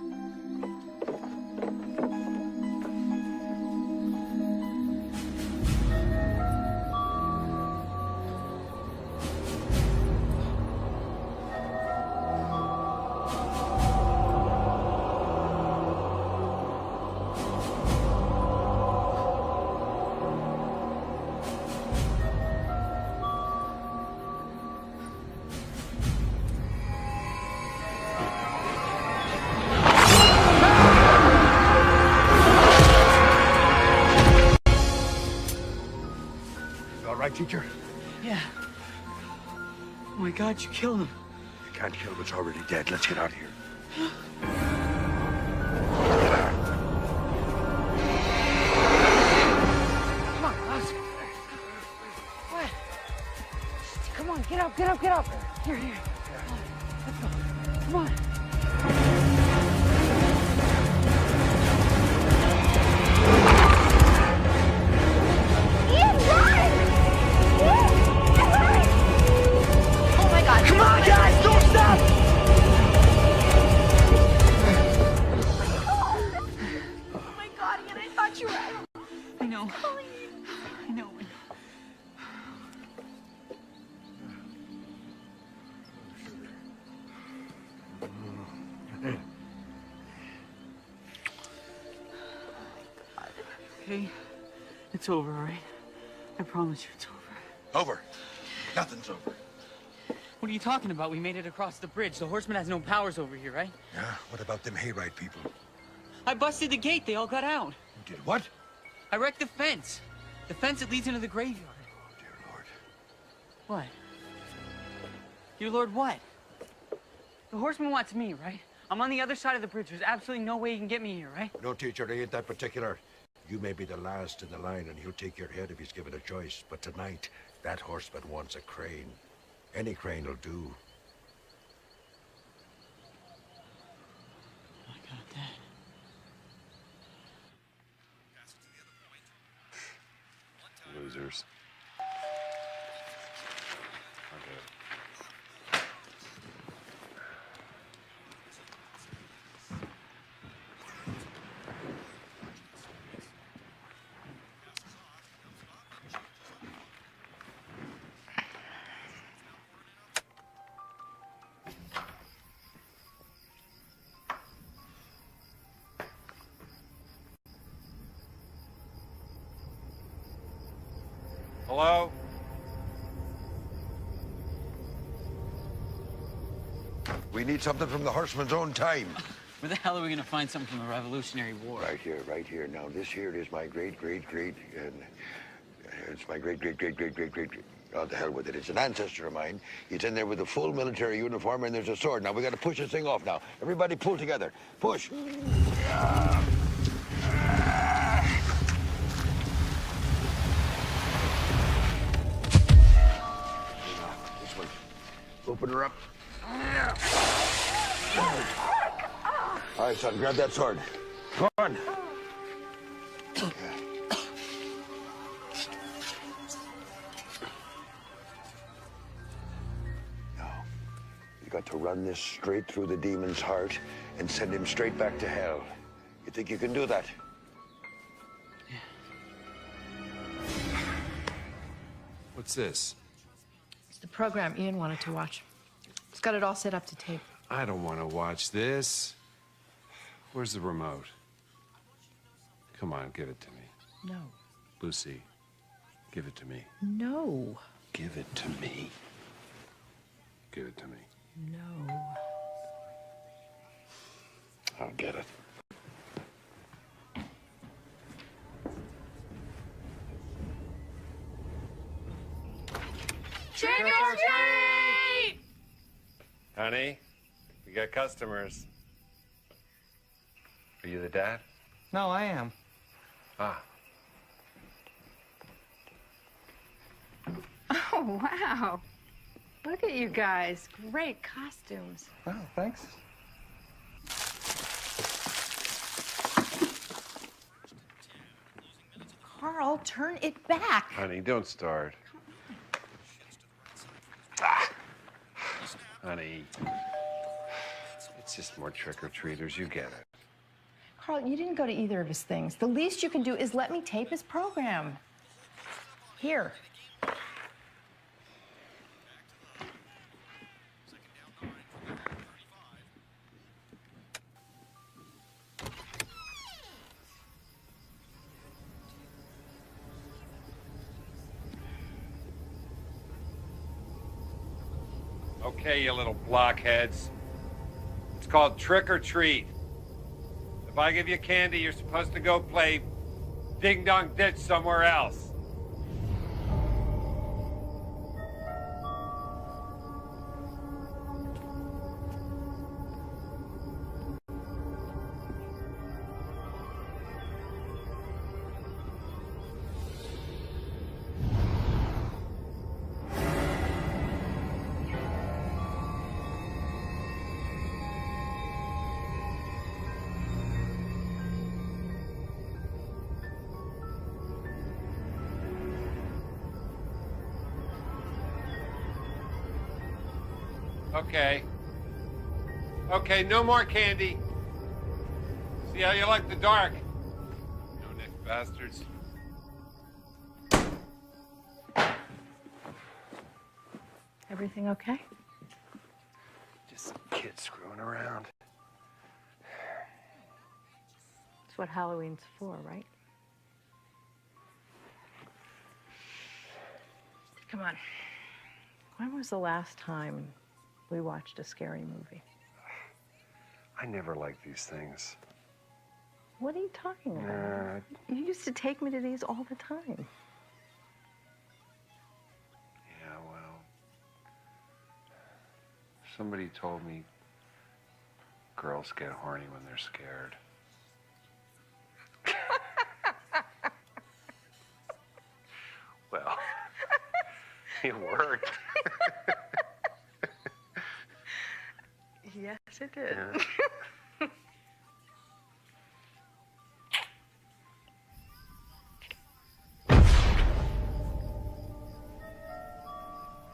Teacher? Yeah. Oh my God, you killed him. You can't kill what's already dead. Let's get out of here. Come on, Ross. What? Come on, get up. Here. Let's go. Come on. Come on, guys, don't stop! Oh my God, Ian, I thought you were. I know. Okay, it's over, all right? I promise you it's over. Over? Nothing's over. What are you talking about? We made it across the bridge. The horseman has no powers over here, right? Yeah? What about them hayride people? I busted the gate. They all got out. You did what? I wrecked the fence. The fence that leads into the graveyard. Oh, dear Lord. What? Dear Lord, what? The horseman wants me, right? I'm on the other side of the bridge. There's absolutely no way he can get me here, right? No, teacher, he ain't that particular. You may be the last in the line, and he'll take your head if he's given a choice. But tonight, that horseman wants a crane. Any crane will do. I got that. Losers. Hello? We need something from the horseman's own time. Where the hell are we gonna find something from the Revolutionary War? Right here, right here. Now, this here is my great, and it's my great. Oh, the hell with it. It's an ancestor of mine. He's in there with a full military uniform, and there's a sword. Now, we got to push this thing off now. Everybody pull together. Push. This one. Open her up. All right, son, grab that sword. Come on. Now, you got to run this straight through the demon's heart and send him straight back to hell. You think you can do that? What's this? It's the program Ian wanted to watch. He's got it all set up to tape. I don't want to watch this. Where's the remote? Come on, give it to me. No. Lucy, give it to me. No. Give it to me. Give it to me. No. I'll get it. Trick or treat! Honey, we got customers. Are you the dad? No, I am. Ah. Oh, wow. Look at you guys. Great costumes. Oh, thanks. Carl, turn it back. Honey, don't start. Ah. Honey, it's just more trick-or-treaters. You get it. Carl, you didn't go to either of his things. The least you can do is let me tape his program. Here. Okay, you little blockheads. It's called trick or treat. If I give you candy, you're supposed to go play ding-dong ditch somewhere else. Okay. Okay, no more candy. See how you like the dark. No-neck bastards. Everything okay? Just some kids screwing around. That's what Halloween's for, right? Come on. When was the last time we watched a scary movie? I never liked these things. What are you talking about? You used to take me to these all the time. Yeah, well, Somebody told me girls get horny when they're scared. Well, it worked. Yes, it did. Yeah.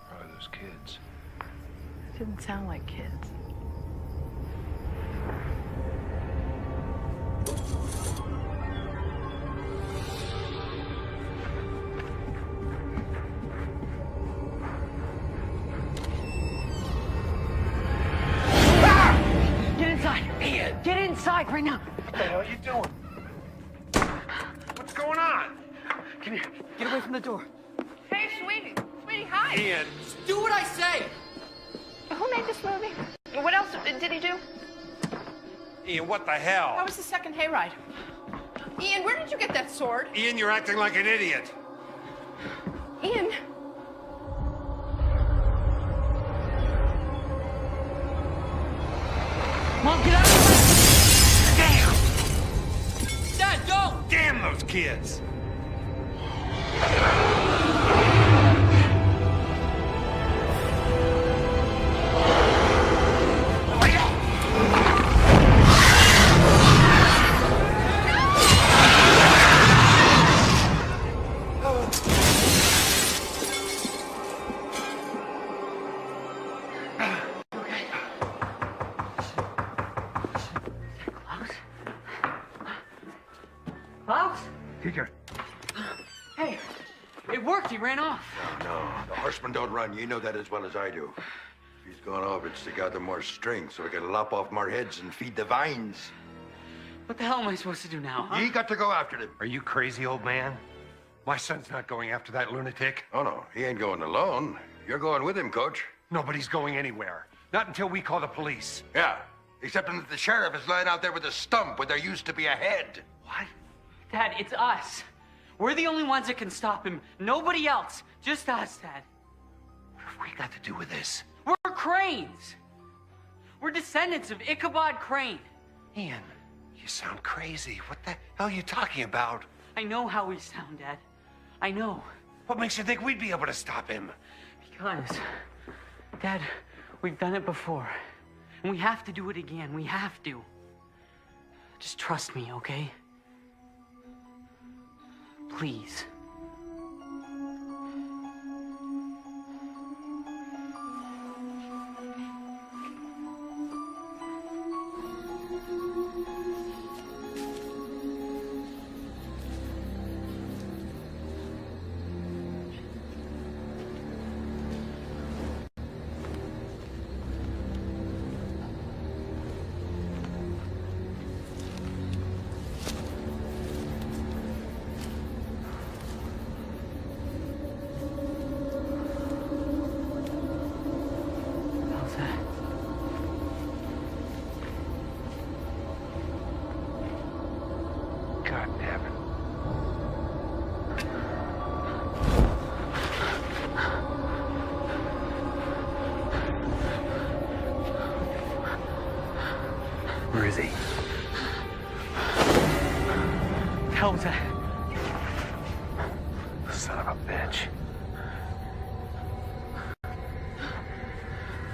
Probably those kids. It didn't sound like kids. Get inside! Ian! Get inside right now! What the hell are you doing? What's going on? Come here. Get away from the door. Hey, sweetie. Sweetie, hi. Ian! Do what I say! Who made this movie? What else did he do? Ian, what the hell? How was the second hayride? Ian, where did you get that sword? Ian, you're acting like an idiot. Ian. Mom, get out of the way! Damn! Dad, don't! Damn those kids! Klaus? Teacher. Hey, it worked. He ran off. No, the horsemen don't run. You know that as well as I do. If he's gone off, it's to gather more strength so we can lop off more heads and feed the vines. What the hell am I supposed to do now, huh? You got to go after them. Are you crazy, old man? My son's not going after that lunatic. Oh, no, he ain't going alone. You're going with him, Coach. Nobody's going anywhere. Not until we call the police. Yeah, except that the sheriff is lying out there with a stump where there used to be a head. What? Dad, it's us. We're the only ones that can stop him. Nobody else. Just us, Dad. What have we got to do with this? We're Cranes. We're descendants of Ichabod Crane. Ian, you sound crazy. What the hell are you talking about? I know how we sound, Dad. I know. What makes you think we'd be able to stop him? Because, Dad, we've done it before. And we have to do it again. We have to. Just trust me, okay? Please. God damn it. Where is he? Hell was that? Son of a bitch.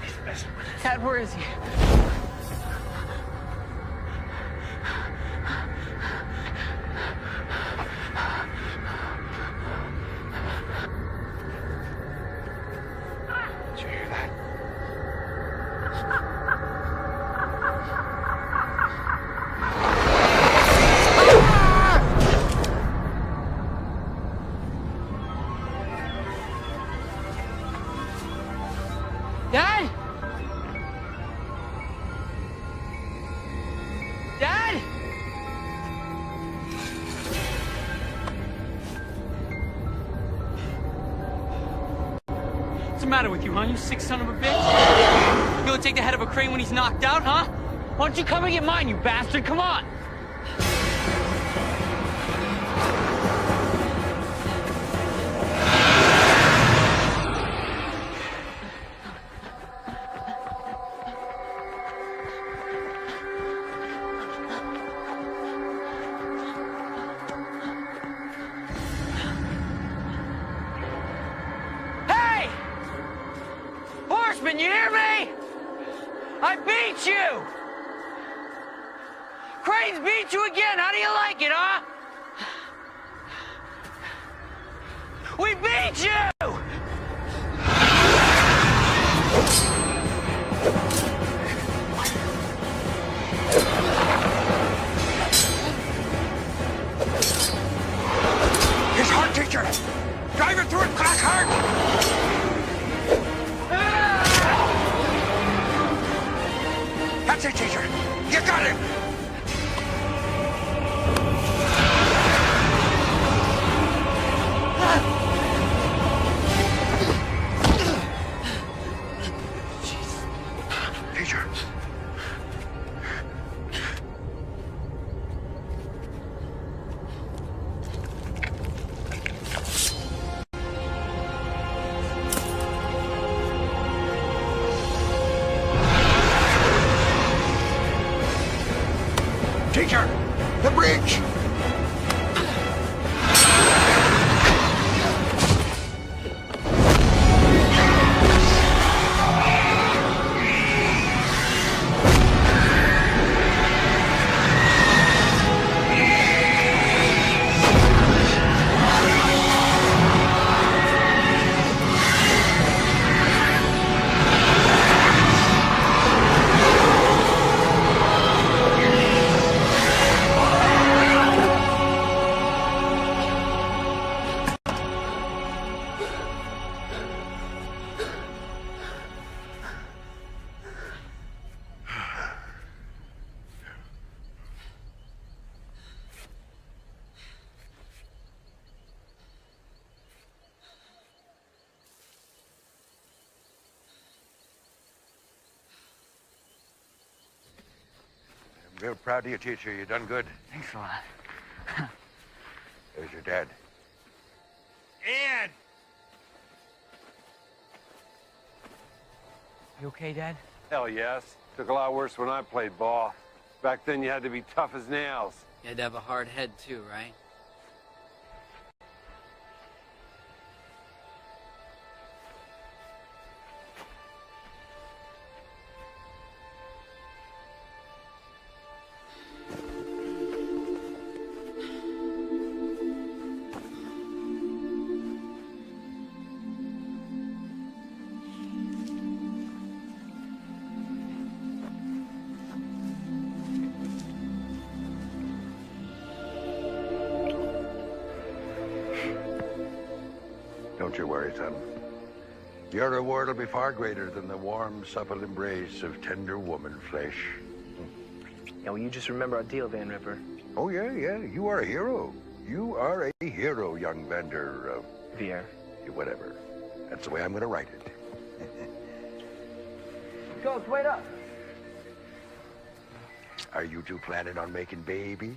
He's messing with us. Dad, where is he? Did you hear that? Dad? Dad? What's the matter with you, huh? You sick son of a bitch? You gonna take the head of a crane when he's knocked out, huh? Why don't you come and get mine, you bastard? Come on! Horseman, you hear me? I beat you! Cranes beat you again. How do you like it, huh? We beat you! His heart, teacher! Drive it through it, crack hard! That's it, teacher! You got him! Teacher. Teacher, the bridge! I'm real proud of you, teacher. You done good. Thanks a lot. There's your dad. Ian! You okay, Dad? Hell yes. Took a lot worse when I played ball. Back then you had to be tough as nails. You had to have a hard head, too, right? Don't you worry, son. Your reward will be far greater than the warm, supple embrace of tender woman flesh. Yeah, well, you just remember our deal, Van Ripper. Oh, yeah, yeah. You are a hero. You are a hero, young Vander... Veer. Whatever. That's the way I'm going to write it. Go, wait up. Are you two planning on making babies?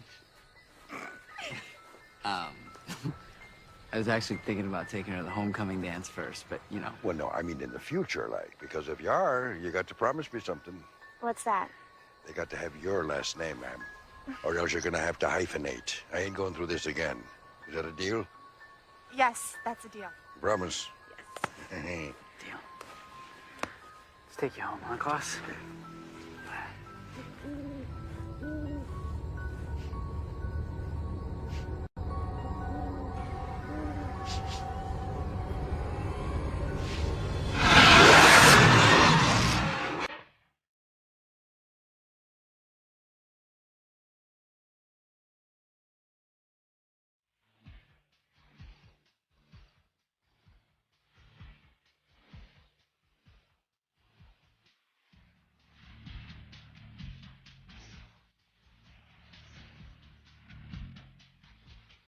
I was actually thinking about taking her to the homecoming dance first, but, you know. Well, no, I mean in the future, like. Because if you are, you got to promise me something. What's that? They got to have your last name, ma'am. Or else you're going to have to hyphenate. I ain't going through this again. Is that a deal? Yes, that's a deal. Promise? Deal. Let's take you home, huh, Klaus?